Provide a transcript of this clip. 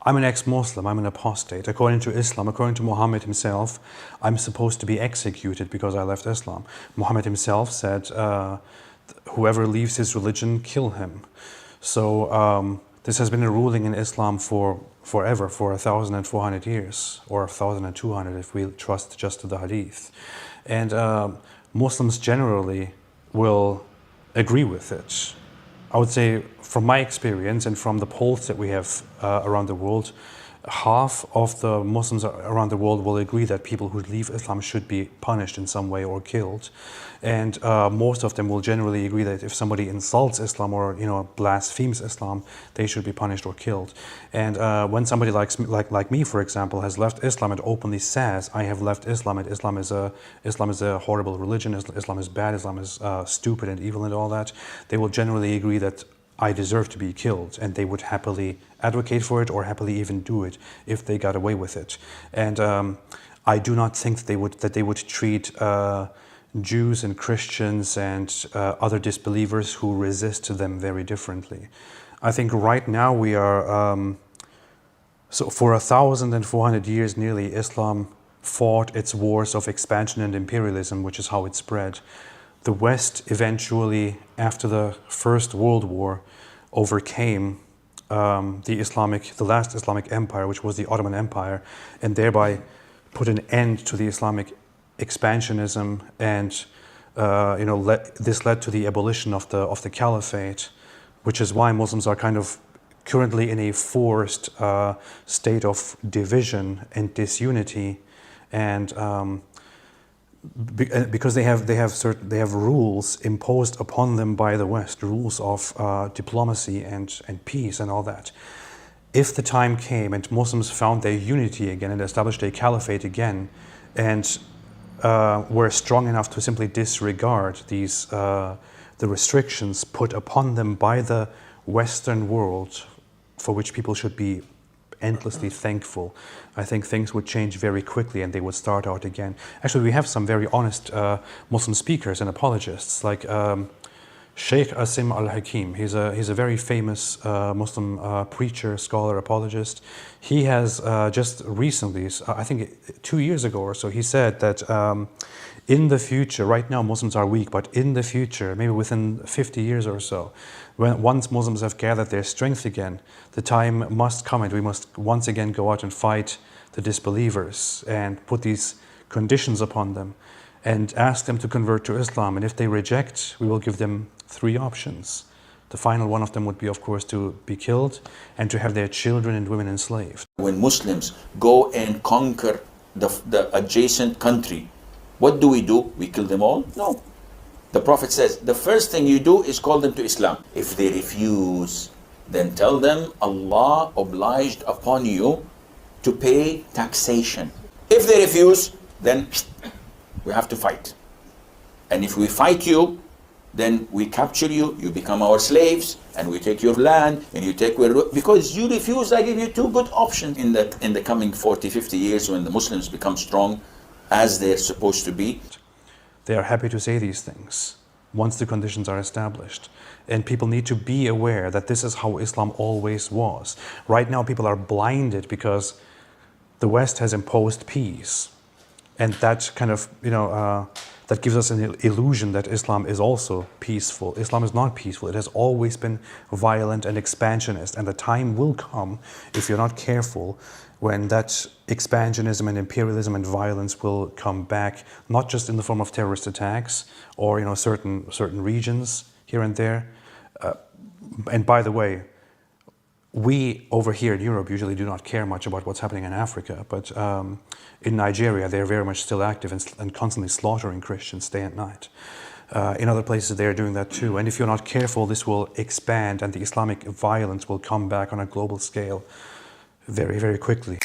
I'm an ex-Muslim, I'm an apostate. According to Islam, according to Muhammad himself, I'm supposed to be executed because I left Islam. Muhammad himself said, whoever leaves his religion, kill him. So this has been a ruling in Islam for forever, for 1,400 years, or 1,200 if we trust just the hadith. And Muslims generally will agree with it. I would say, from my experience and from the polls that we have around the world, half of the Muslims around the world will agree that people who leave Islam should be punished in some way or killed. And most of them will generally agree that if somebody insults Islam or blasphemes Islam, they should be punished or killed. And when somebody like me, for example, has left Islam and openly says, I have left Islam and Islam is a horrible religion, Islam is bad, Islam is stupid and evil and all that, they will generally agree that I deserve to be killed, and they would happily advocate for it or happily even do it if they got away with it. And I do not think that they would treat Jews and Christians and other disbelievers who resist them very differently. I think right now we are, so for 1,400 years nearly, Islam fought its wars of expansion and imperialism, which is how it spread. The West eventually, after the First World War, overcame the last Islamic empire, which was the Ottoman Empire, and thereby put an end to the Islamic expansionism, and this led to the abolition of the caliphate, which is why Muslims are kind of currently in a forced state of division and disunity, and because they have rules imposed upon them by the West, rules of diplomacy and peace and all that. If the time came and Muslims found their unity again and established a caliphate again, and were strong enough to simply disregard these the restrictions put upon them by the Western world, for which people should be endlessly thankful, I think things would change very quickly and they would start out again. Actually, we have some very honest Muslim speakers and apologists, like Sheikh Asim al-Hakim. He's a very famous Muslim preacher, scholar, apologist. He has just recently, I think 2 years ago or so, he said that in the future, right now Muslims are weak, but in the future, maybe within 50 years or so, once Muslims have gathered their strength again, the time must come and we must once again go out and fight the disbelievers and put these conditions upon them and ask them to convert to Islam. And if they reject, we will give them 3 options. The final one of them would be, of course, to be killed and to have their children and women enslaved. When Muslims go and conquer the adjacent country, what do? We kill them all? No. The Prophet says, the first thing you do is call them to Islam. If they refuse, then tell them Allah obliged upon you to pay taxation. If they refuse, then we have to fight. And if we fight you, then we capture you, you become our slaves, and we take your land, and you take because you refuse. I give you 2 good options in the coming 40, 50 years when the Muslims become strong as they're supposed to be. They are happy to say these things once the conditions are established. And people need to be aware that this is how Islam always was. Right now people are blinded because the West has imposed peace. And that kind of, that gives us an illusion that Islam is also peaceful. Islam is not peaceful. It has always been violent and expansionist. And the time will come, if you're not careful, when that expansionism and imperialism and violence will come back, not just in the form of terrorist attacks or certain regions here and there. And by the way, we over here in Europe usually do not care much about what's happening in Africa, but in Nigeria they're very much still active and constantly slaughtering Christians day and night. In other places they're doing that too, and if you're not careful, this will expand and the Islamic violence will come back on a global scale very, very quickly.